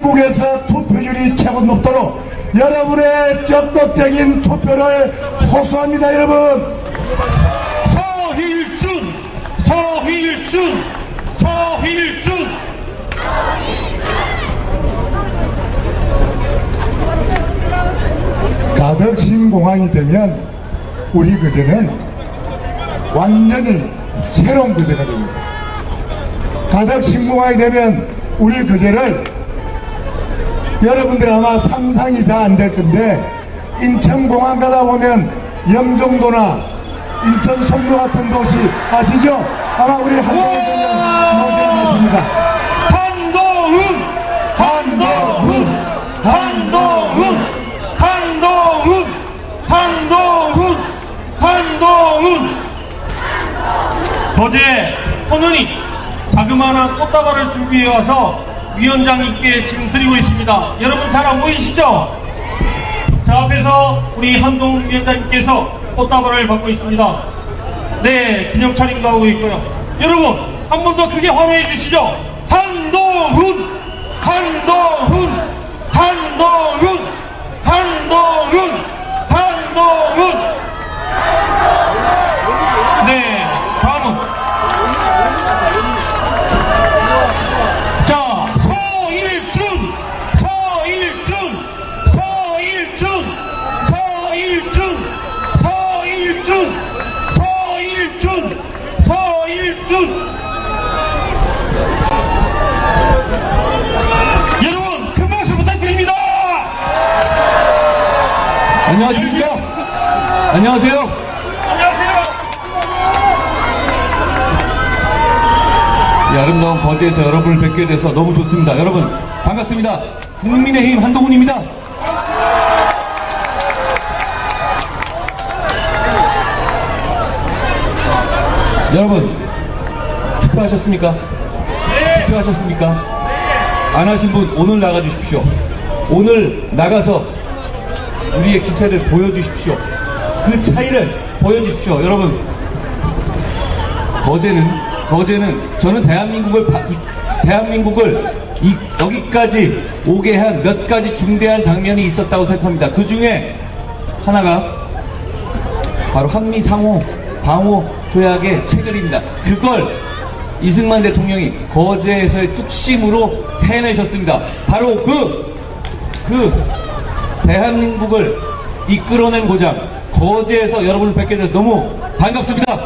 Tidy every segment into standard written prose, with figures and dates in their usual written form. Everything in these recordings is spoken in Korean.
국에서 투표율이 최고 높도록 여러분의 적극적인 투표를 호소합니다. 여러분. 서일준 가덕 신공항이 되면 우리 거제는 완전히 새로운 거제가 됩니다. 가덕 신공항이 되면 우리 거제를 여러분들 아마 상상이 잘 안 될 건데, 인천공항 가다 보면 영종도나 인천 송도 같은 도시 아시죠? 아마 우리 한국에 되면 모델이 맞습니다. 한동훈 거제 호눈이 자그마한 꽃다발을 준비해 와서 위원장님께 지금 드리고 있습니다. 여러분 잘 안 보이시죠? 자, 앞에서 우리 한동훈 위원장님께서 꽃다발을 받고 있습니다. 네, 기념 촬영도 하고 있고요. 여러분 한 번 더 크게 환호해 주시죠. 한동훈. 네, 다음은 자, 서일준 여러분 큰 박수 부탁드립니다. 안녕하십니까? 안녕하세요. 이 아름다운 거제에서 여러분을 뵙게 돼서 너무 좋습니다. 여러분 반갑습니다. 국민의힘 한동훈입니다. 여러분 투표하셨습니까? 네. 투표하셨습니까? 네. 안 하신 분 오늘 나가주십시오. 오늘 나가서 우리의 기세를 보여주십시오. 그 차이를 보여주십시오. 여러분 거제는 저는 대한민국을 여기까지 오게 한 몇 가지 중대한 장면이 있었다고 생각합니다. 그 중에 하나가 바로 한미 상호 방호 조약의 체결입니다. 그걸 이승만 대통령이 거제에서의 뚝심으로 해내셨습니다. 바로 그 대한민국을 이끌어낸 고장 거제에서 여러분을 뵙게 돼서 너무 반갑습니다.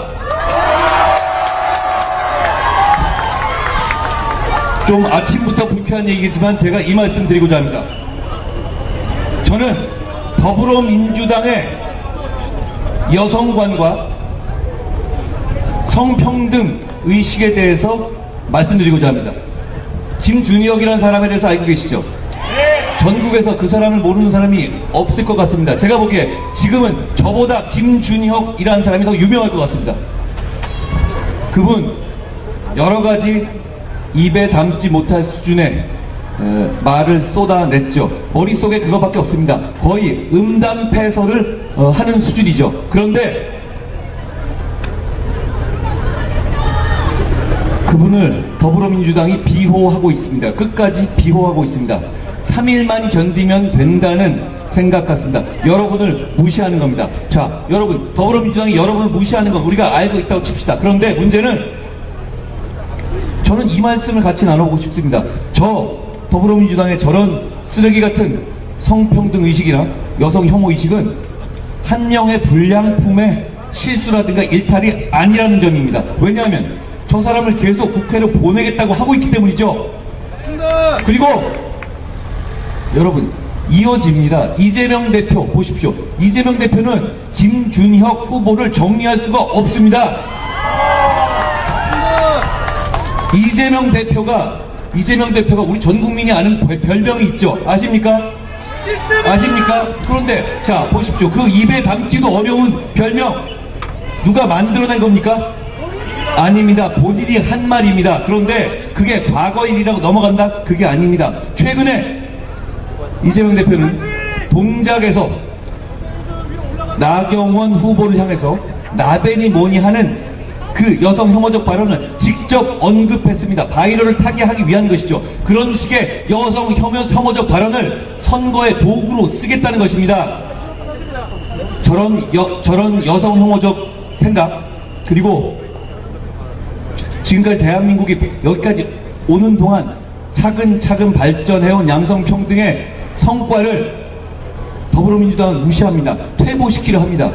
좀 아침부터 불쾌한 얘기지만 제가 이 말씀 드리고자 합니다. 저는 더불어민주당의 여성관과 성평등 의식에 대해서 말씀드리고자 합니다. 김준혁이라는 사람에 대해서 알고 계시죠? 전국에서 그 사람을 모르는 사람이 없을 것 같습니다. 제가 보기에 지금은 저보다 김준혁이라는 사람이 더 유명할 것 같습니다. 그분 여러가지 입에 담지 못할 수준의 말을 쏟아냈죠. 머릿속에 그거밖에 없습니다. 거의 음담패설을 하는 수준이죠. 그런데 그분을 더불어민주당이 비호하고 있습니다. 끝까지 비호하고 있습니다. 3일만 견디면 된다는 생각 같습니다. 여러분을 무시하는 겁니다. 자, 여러분, 더불어민주당이 여러분을 무시하는 건 우리가 알고 있다고 칩시다. 그런데 문제는 저는 이 말씀을 같이 나눠보고 싶습니다. 더불어민주당의 저런 쓰레기 같은 성평등 의식이랑 여성 혐오 의식은 한 명의 불량품의 실수라든가 일탈이 아니라는 점입니다. 왜냐하면 저 사람을 계속 국회로 보내겠다고 하고 있기 때문이죠. 그리고 여러분 이어집니다. 이재명 대표 보십시오. 이재명 대표는 김준혁 후보를 정리할 수가 없습니다. 이재명 대표가 우리 전 국민이 아는 별명이 있죠. 아십니까? 그런데 자 보십시오. 그 입에 담기도 어려운 별명 누가 만들어낸 겁니까? 아닙니다. 본인이 한 말입니다. 그런데 그게 과거일이라고 넘어간다? 그게 아닙니다. 최근에 이재명 대표는 동작에서 나경원 후보를 향해서 나베니 뭐니 하는 그 여성 혐오적 발언을 직접 언급했습니다. 바이럴을 타게 하기 위한 것이죠. 그런 식의 여성 혐오적 발언을 선거의 도구로 쓰겠다는 것입니다. 저런 여성 혐오적 생각, 그리고 지금까지 대한민국이 여기까지 오는 동안 차근차근 발전해온 양성평등의 성과를 더불어민주당은 무시합니다. 퇴보시키려 합니다.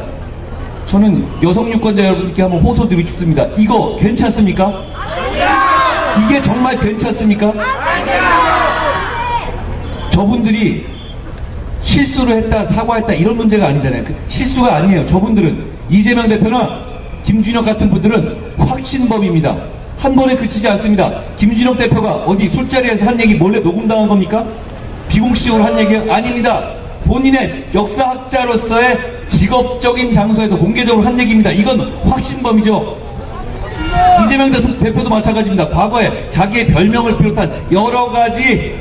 저는 여성 유권자 여러분께 한번 호소드리고 싶습니다. 이거 괜찮습니까? 이게 정말 괜찮습니까? 저분들이 실수를 했다, 사과했다 이런 문제가 아니잖아요. 실수가 아니에요. 저분들은 이재명 대표나 김준혁 같은 분들은 확신범입니다. 한 번에 그치지 않습니다. 김준혁 대표가 어디 술자리에서 한 얘기 몰래 녹음당한 겁니까? 비공식적으로 한 얘기가 아닙니다. 본인의 역사학자로서의 직업적인 장소에서 공개적으로 한 얘기입니다. 이건 확신범이죠. 이재명 대표도 마찬가지입니다. 과거에 자기의 별명을 비롯한 여러 가지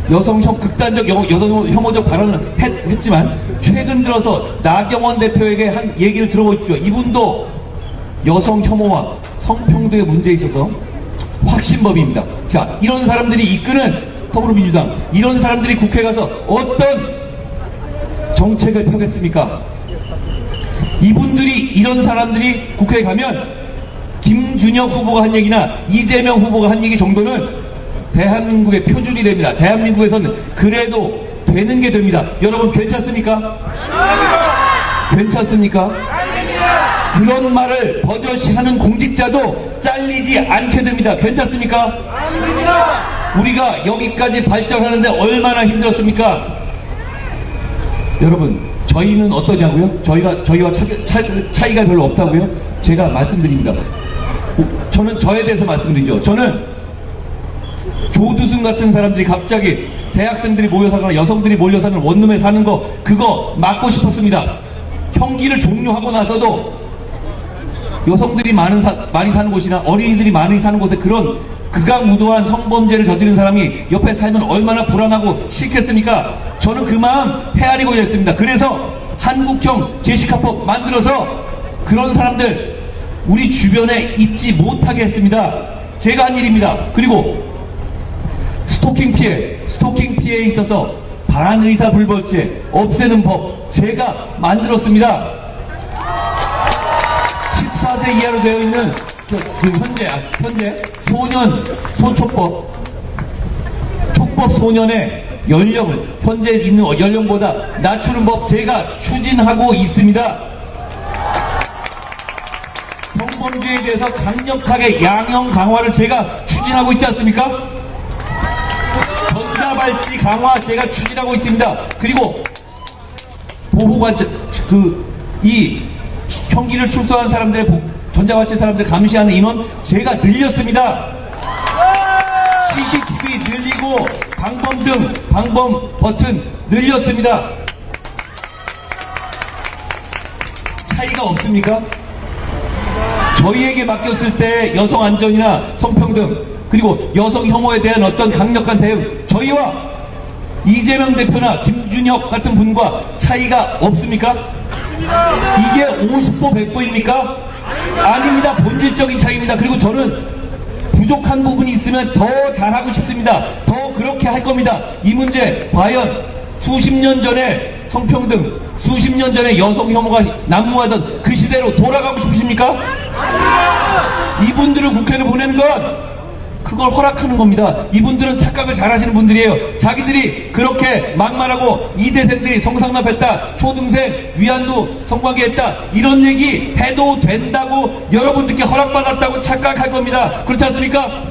극단적 여성 혐오적 발언을 했지만 최근 들어서 나경원 대표에게 한 얘기를 들어보십시오. 이분도 여성 혐오와 성평등의 문제에 있어서 확신범입니다. 자, 이런 사람들이 이끄는 더불어민주당, 이런 사람들이 국회에 가서 어떤 정책을 펴겠습니까? 이런 사람들이 국회에 가면 김준혁 후보가 한 얘기나 이재명 후보가 한 얘기 정도는 대한민국의 표준이 됩니다. 대한민국에서는 그래도 되는 게 됩니다. 여러분 괜찮습니까? 괜찮습니까? 그런 말을 버젓이 하는 공직자도 잘리지 않게 됩니다. 괜찮습니까? 우리가 여기까지 발전하는데 얼마나 힘들었습니까? 여러분, 저희는 어떠냐고요? 저희와 차이가 별로 없다고요? 제가 말씀드립니다. 저는 저에 대해서 말씀드리죠. 저는 조두순 같은 사람들이 갑자기 대학생들이 모여 사거나 여성들이 몰려 사는 원룸에 사는 거, 그거 막고 싶었습니다. 형기를 종료하고 나서도 여성들이 많이 사는 곳이나 어린이들이 많이 사는 곳에 그런 극악무도한 성범죄를 저지른 사람이 옆에 살면 얼마나 불안하고 싫겠습니까? 저는 그 마음 헤아리고 있습니다. 그래서 한국형 제시카법 만들어서 그런 사람들 우리 주변에 있지 못하게 했습니다. 제가 한 일입니다. 그리고 스토킹 피해에 있어서 반의사 불벌죄 없애는 법 제가 만들었습니다. 14세 이하로 되어 있는 현재 촉법 소년의 연령을 현재 있는 연령보다 낮추는 법 제가 추진하고 있습니다. 성범죄에 대해서 강력하게 양형 강화를 제가 추진하고 있지 않습니까? 전자발찌 강화 제가 추진하고 있습니다. 그리고 보호관찰 이 형기를 출소한 사람들의 전자발찌 사람들 감시하는 인원 제가 늘렸습니다. CCTV 늘리고 방범 버튼 늘렸습니다. 차이가 없습니까? 저희에게 맡겼을 때 여성 안전이나 성평등 그리고 여성 혐오에 대한 어떤 강력한 대응 저희와 이재명 대표나 김준혁 같은 분과 차이가 없습니까? 이게 50보 100보입니까? 아닙니다. 본질적인 차이입니다. 그리고 저는 부족한 부분이 있으면 더 잘하고 싶습니다. 더 그렇게 할 겁니다. 이 문제 과연 수십 년 전에 성평등, 수십 년 전에 여성 혐오가 난무하던 그 시대로 돌아가고 싶으십니까? 이분들을 국회를 보내는 건 그걸 허락하는 겁니다. 이분들은 착각을 잘하시는 분들이에요. 자기들이 그렇게 막말하고 이대생들이 성상납했다, 초등생 위안부 성관계했다 이런 얘기 해도 된다고 여러분들께 허락받았다고 착각할 겁니다. 그렇지 않습니까?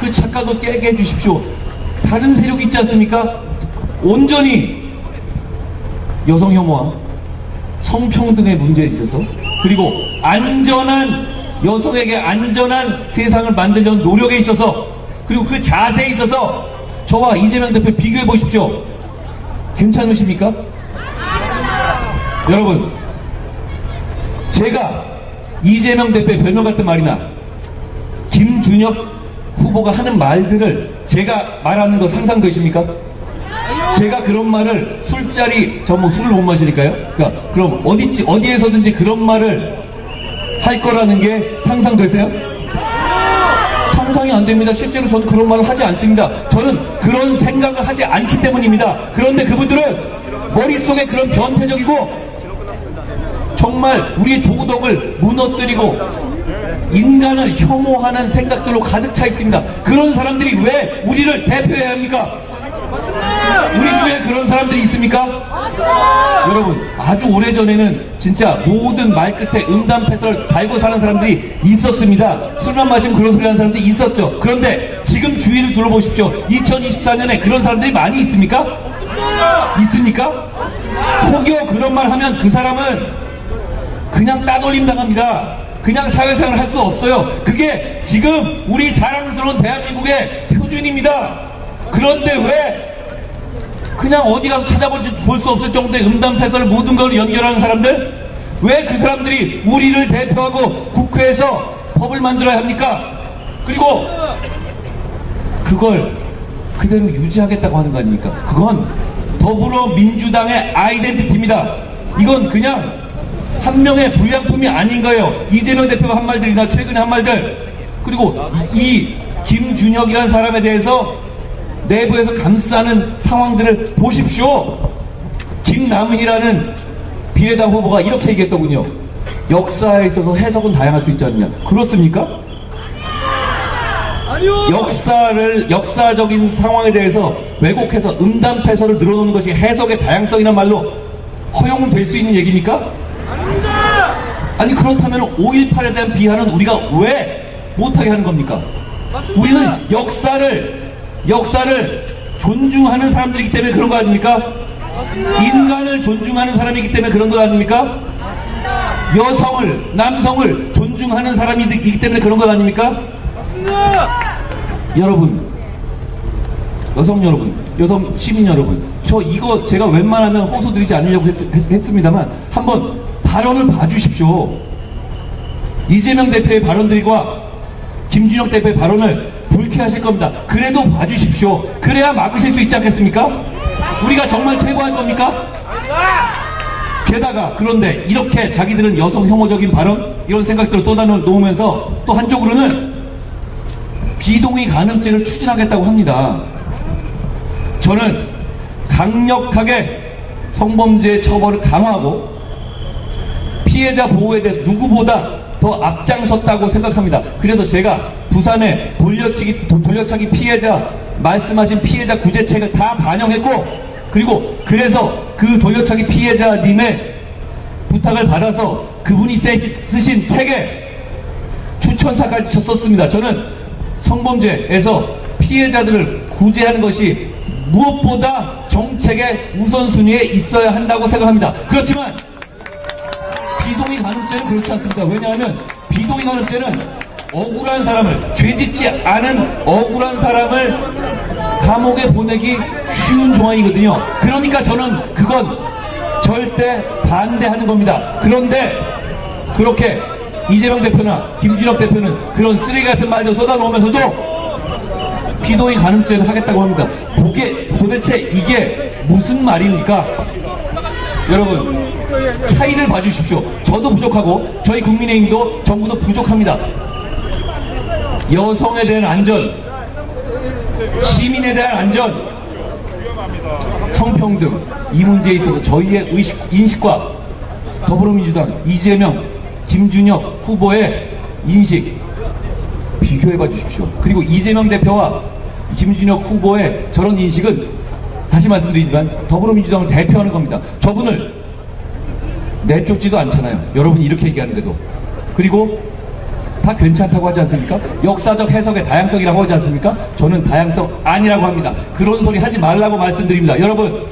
그 착각을 깨게 해주십시오. 다른 세력이 있지 않습니까? 온전히 여성 혐오와 성평등의 문제에 있어서 그리고 여성에게 안전한 세상을 만들려는 노력에 있어서 그리고 그 자세에 있어서 저와 이재명 대표 비교해 보십시오. 괜찮으십니까? 여러분, 제가 이재명 대표의 변명 같은 말이나 김준혁 후보가 하는 말들을 제가 말하는 거 상상되십니까? 제가 그런 말을 술자리, 저 뭐 술을 못 마시니까요? 그러니까 그럼 어디에서든지 그런 말을 할 거라는 게 상상되세요? 상상이 안 됩니다. 실제로 저는 그런 말을 하지 않습니다. 저는 그런 생각을 하지 않기 때문입니다. 그런데 그분들은 머릿속에 그런 변태적이고 정말 우리의 도덕을 무너뜨리고 인간을 혐오하는 생각들로 가득 차 있습니다. 그런 사람들이 왜 우리를 대표해야 합니까? 우리 중에 그런 사람들이 있습니까? 여러분, 아주 오래전에는 진짜 모든 말끝에 음담패설 달고 사는 사람들이 있었습니다. 술만 마시면 그런 소리 하는 사람들이 있었죠. 그런데 지금 주위를 둘러보십시오. 2024년에 그런 사람들이 많이 있습니까? 있습니까? 혹여 그런 말 하면 그 사람은 그냥 따돌림 당합니다. 그냥 사회생활 할 수 없어요. 그게 지금 우리 자랑스러운 대한민국의 표준입니다. 그런데 왜 그냥 어디 가서 찾아볼 수 없을 정도의 음담패설 모든 걸 연결하는 사람들? 왜 그 사람들이 우리를 대표하고 국회에서 법을 만들어야 합니까? 그리고 그걸 그대로 유지하겠다고 하는 거 아닙니까? 그건 더불어민주당의 아이덴티티입니다. 이건 그냥 한 명의 불량품이 아닌 거예요. 이재명 대표가 한 말들이나 최근에 한 말들, 그리고 이 김준혁이라는 사람에 대해서 내부에서 감싸는 상황들을 보십시오. 김남희라는 비례당 후보가 이렇게 얘기했더군요. 역사에 있어서 해석은 다양할 수 있지 않느냐. 그렇습니까? 아니요. 역사적인 상황에 대해서 왜곡해서 음담패설을 늘어놓는 것이 해석의 다양성이란 말로 허용될 수 있는 얘기입니까? 아닙니다. 아니 그렇다면 5.18에 대한 비하는 우리가 왜 못하게 하는 겁니까? 맞습니다. 우리는 역사를 존중하는 사람들이기 때문에 그런 거 아닙니까? 맞습니다. 인간을 존중하는 사람이기 때문에 그런 거 아닙니까? 맞습니다. 여성을, 남성을 존중하는 사람이기 때문에 그런 거 아닙니까? 맞습니다. 여러분, 여성 시민 여러분, 저 이거 제가 웬만하면 호소드리지 않으려고 했습니다만 한번 발언을 봐주십시오. 이재명 대표의 발언들과 김준혁 대표의 발언을 불쾌하실 겁니다. 그래도 봐주십시오. 그래야 막으실 수 있지 않겠습니까? 우리가 정말 퇴보할 겁니까? 게다가 그런데 이렇게 자기들은 여성 혐오적인 발언 이런 생각들을 쏟아놓으면서 또 한쪽으로는 비동의 간음죄를 추진하겠다고 합니다. 저는 강력하게 성범죄 처벌을 강화하고 피해자 보호에 대해서 누구보다 더 앞장섰다고 생각합니다. 그래서 제가 부산에 돌려차기 피해자 말씀하신 피해자 구제책을 다 반영했고, 그리고 그래서 그 돌려차기 피해자님의 부탁을 받아서 그분이 쓰신 책에 추천사까지 쳤었습니다. 저는 성범죄에서 피해자들을 구제하는 것이 무엇보다 정책의 우선순위에 있어야 한다고 생각합니다. 그렇지만 비동의 간음죄는 그렇지 않습니다. 왜냐하면 비동의 간음죄는 억울한 사람을, 죄짓지 않은 억울한 사람을 감옥에 보내기 쉬운 조항이거든요. 그러니까 저는 그건 절대 반대하는 겁니다. 그런데 그렇게 이재명 대표나 김준혁 대표는 그런 쓰레기 같은 말도 쏟아놓으면서도 비동의 간음죄를 하겠다고 합니다. 도대체 이게 무슨 말입니까? 여러분, 차이를 봐주십시오. 저도 부족하고 저희 국민의힘도 정부도 부족합니다. 여성에 대한 안전, 시민에 대한 안전, 성평등, 이 문제에 있어서 저희의 인식과 더불어민주당 이재명, 김준혁 후보의 인식 비교해봐 주십시오. 그리고 이재명 대표와 김준혁 후보의 저런 인식은 다시 말씀드리지만 더불어민주당을 대표하는 겁니다. 저분을 내쫓지도 않잖아요. 여러분이 이렇게 얘기하는데도. 그리고 다 괜찮다고 하지 않습니까? 역사적 해석의 다양성이라고 하지 않습니까? 저는 다양성 아니라고 합니다. 그런 소리 하지 말라고 말씀드립니다. 여러분,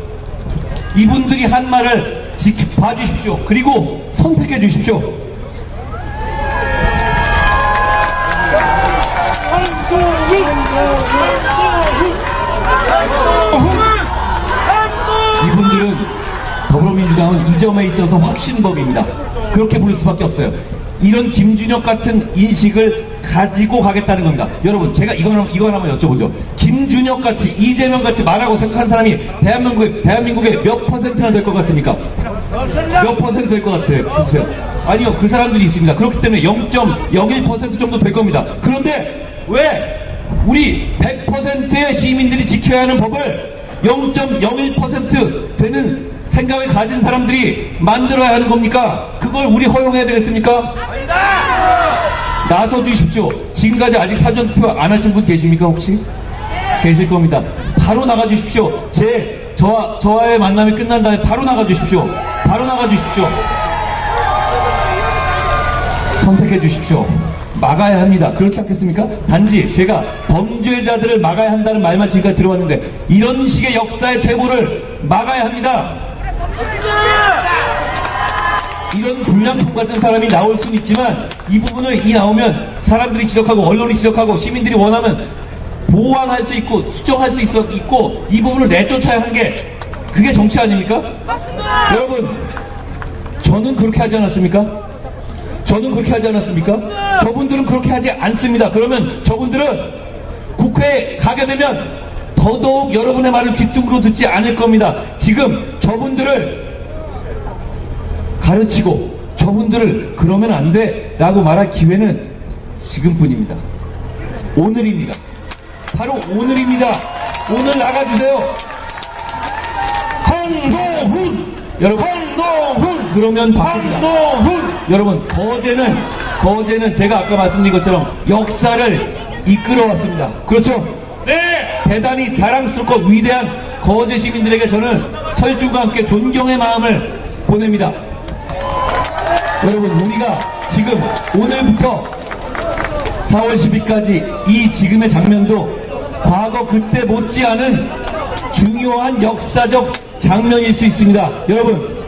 이분들이 한 말을 지켜봐 주십시오. 그리고 선택해 주십시오. 이분들은 더불어민주당은 이 점에 있어서 확신범입니다. 그렇게 부를 수밖에 없어요. 이런 김준혁 같은 인식을 가지고 가겠다는 겁니다. 여러분, 제가 이거 하나만 여쭤보죠. 김준혁 같이, 이재명 같이 말하고 생각하는 사람이 대한민국에 몇 퍼센트나 될 것 같습니까? 몇 퍼센트 될 것 같아요? 보세요. 아니요, 그 사람들이 있습니다. 그렇기 때문에 0.01% 정도 될 겁니다. 그런데 왜 우리 100%의 시민들이 지켜야 하는 법을 0.01% 되는 생각을 가진 사람들이 만들어야 하는 겁니까? 그걸 우리 허용해야 되겠습니까? 나서 주십시오. 지금까지 아직 사전투표 안 하신 분 계십니까, 혹시? 계실 겁니다. 바로 나가 주십시오. 저와의 만남이 끝난 다음에 바로 나가 주십시오. 바로 나가 주십시오. 선택해 주십시오. 막아야 합니다. 그렇지 않겠습니까? 단지 제가 범죄자들을 막아야 한다는 말만 지금까지 들어왔는데 이런 식의 역사의 퇴보를 막아야 합니다. 이런 불량품 같은 사람이 나올 수는 있지만 이 부분을 나오면 사람들이 지적하고 언론이 지적하고 시민들이 원하면 보완할 수 있고 수정할 수 있고 이 부분을 내쫓아야 하는 게 그게 정치 아닙니까? 맞습니다. 여러분, 저는 그렇게 하지 않았습니까? 저는 그렇게 하지 않았습니까? 저분들은 그렇게 하지 않습니다. 그러면 저분들은 국회에 가게 되면 더더욱 여러분의 말을 귀뚱으로 듣지 않을 겁니다. 지금 저분들을 가르치고 저분들을 그러면 안 돼 라고 말할 기회는 지금뿐입니다. 오늘입니다. 바로 오늘입니다. 오늘 나가주세요. 한동훈! 여러분, 한동훈! 그러면 바뀝니다. 한동훈! 여러분, 거제는 제가 아까 말씀드린 것처럼 역사를 이끌어왔습니다. 그렇죠? 네! 대단히 자랑스럽고 위대한 거제 시민들에게 저는 설중과 함께 존경의 마음을 보냅니다. 여러분, 우리가 지금 오늘부터 4월 10일까지 이 지금의 장면도 과거 그때 못지않은 중요한 역사적 장면일 수 있습니다. 여러분,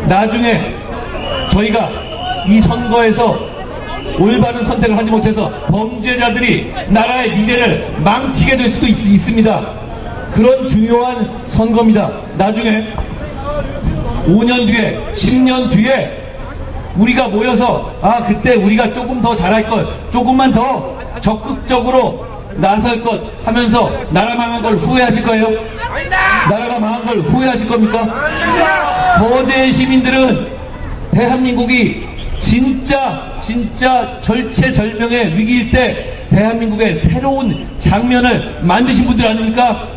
나중에 저희가 이 선거에서 올바른 선택을 하지 못해서 범죄자들이 나라의 미래를 망치게 될 수도 있습니다. 그런 중요한 선거입니다. 나중에 5년 뒤에 10년 뒤에 우리가 모여서 그때 우리가 조금 더 잘할 것, 조금만 더 적극적으로 나설 것 하면서 나라 망한 걸 후회하실 거예요? 나라가 망한 걸 후회하실 겁니까? 거제 시민들은 대한민국이 진짜 절체절명의 위기일 때 대한민국의 새로운 장면을 만드신 분들 아닙니까?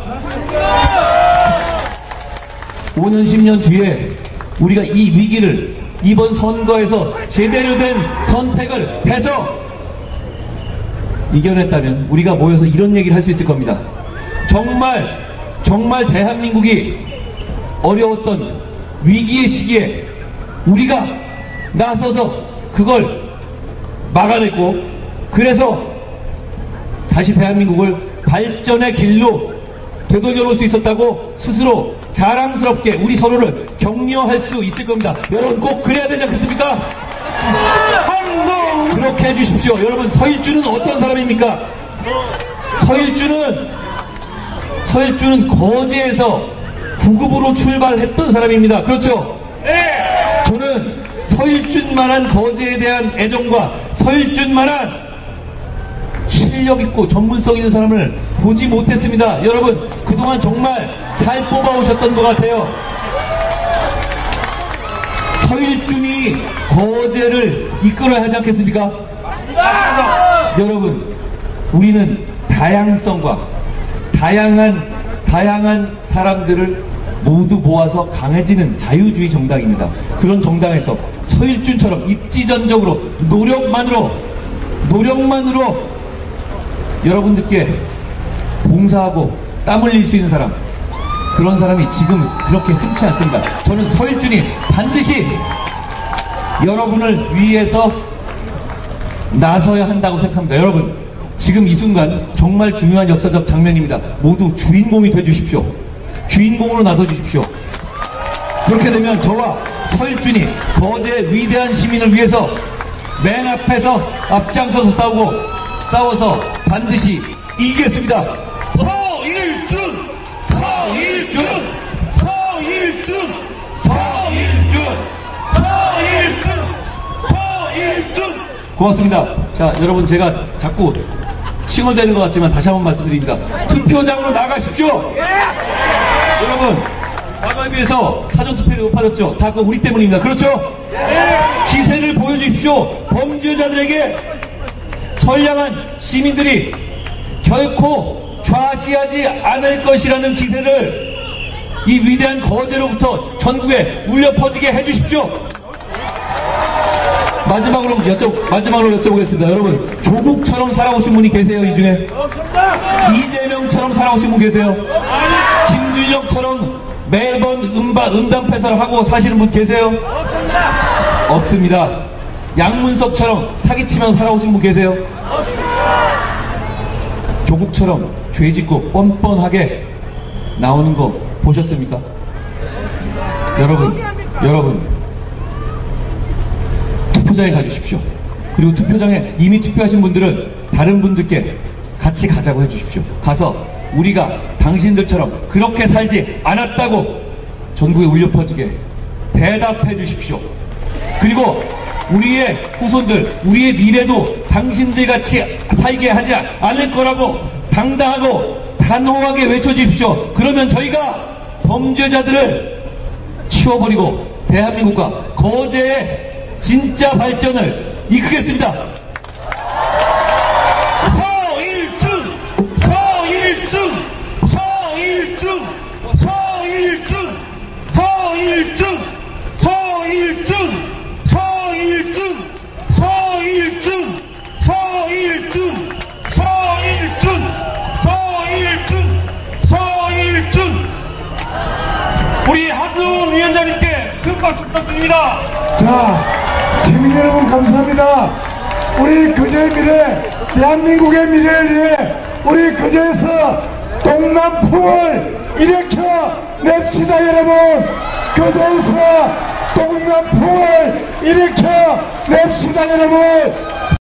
5년 10년 뒤에 우리가 이 위기를 이번 선거에서 제대로 된 선택을 해서 이겨냈다면 우리가 모여서 이런 얘기를 할 수 있을 겁니다. 정말 대한민국이 어려웠던 위기의 시기에 우리가 나서서 그걸 막아냈고, 그래서 다시 대한민국을 발전의 길로 되돌려 놓을 수 있었다고 스스로 자랑스럽게 우리 서로를 격려할 수 있을 겁니다. 여러분, 꼭 그래야 되지 않겠습니까? 그렇게 해주십시오. 여러분, 서일주는 어떤 사람입니까? 서일주는 거제에서 구급으로 출발했던 사람입니다. 그렇죠? 네. 저는 서일준만한 거제에 대한 애정과 서일준만한 실력 있고 전문성 있는 사람을 보지 못했습니다. 여러분, 그동안 정말 잘 뽑아오셨던 것 같아요. 서일준이 거제를 이끌어야 하지 않겠습니까? 여러분, 우리는 다양성과 다양한 사람들을 모두 모아서 강해지는 자유주의 정당입니다. 그런 정당에서 서일준처럼 입지전적으로 노력만으로 여러분들께 봉사하고 땀 흘릴 수 있는 사람, 그런 사람이 지금 그렇게 흔치 않습니다. 저는 서일준이 반드시 여러분을 위해서 나서야 한다고 생각합니다. 여러분, 지금 이 순간 정말 중요한 역사적 장면입니다. 모두 주인공이 되주십시오. 주인공으로 나서 주십시오. 그렇게 되면 저와 서일준이 거제의 위대한 시민을 위해서 맨 앞에서 앞장서서 싸워서 반드시 이기겠습니다. 서일준! 고맙습니다. 자, 여러분, 제가 자꾸 칭얼대는 것 같지만 다시 한번 말씀드립니다. 투표장으로 나가십시오! 여러분, 과거에 비해서 사전투표율이 높아졌죠? 다 그거 우리 때문입니다. 그렇죠? 기세를 보여주십시오. 범죄자들에게 선량한 시민들이 결코 좌시하지 않을 것이라는 기세를 이 위대한 거제로부터 전국에 울려 퍼지게 해주십시오. 마지막으로 여쭤보겠습니다. 여러분, 조국처럼 살아오신 분이 계세요? 이 중에? 없습니다. 이재명처럼 살아오신 분 계세요? 김준혁처럼 매번 음담패설 하고 사시는 분 계세요? 없습니다. 없습니다. 양문석처럼 사기치면서 살아오신 분 계세요? 없습니다. 조국처럼 죄짓고 뻔뻔하게 나오는 거 보셨습니까? 여러분 투표장에 가주십시오. 그리고 투표장에 이미 투표하신 분들은 다른 분들께 같이 가자고 해주십시오. 가서 우리가 당신들처럼 그렇게 살지 않았다고 전국에 울려 퍼지게 대답해 주십시오. 그리고 우리의 후손들, 우리의 미래도 당신들같이 살게 하지 않을 거라고 당당하고 단호하게 외쳐주십시오. 그러면 저희가 범죄자들을 치워버리고 대한민국과 거제의 진짜 발전을 이끌겠습니다. 우리 한동훈 위원장님께 큰 박수 부탁드립니다. 자, 시민 여러분 감사합니다. 우리 거제의 미래, 대한민국의 미래를 위해 우리 거제에서 동남풍을 일으켜냅시다. 여러분, 거제에서 동남풍을 일으켜냅시다. 여러분.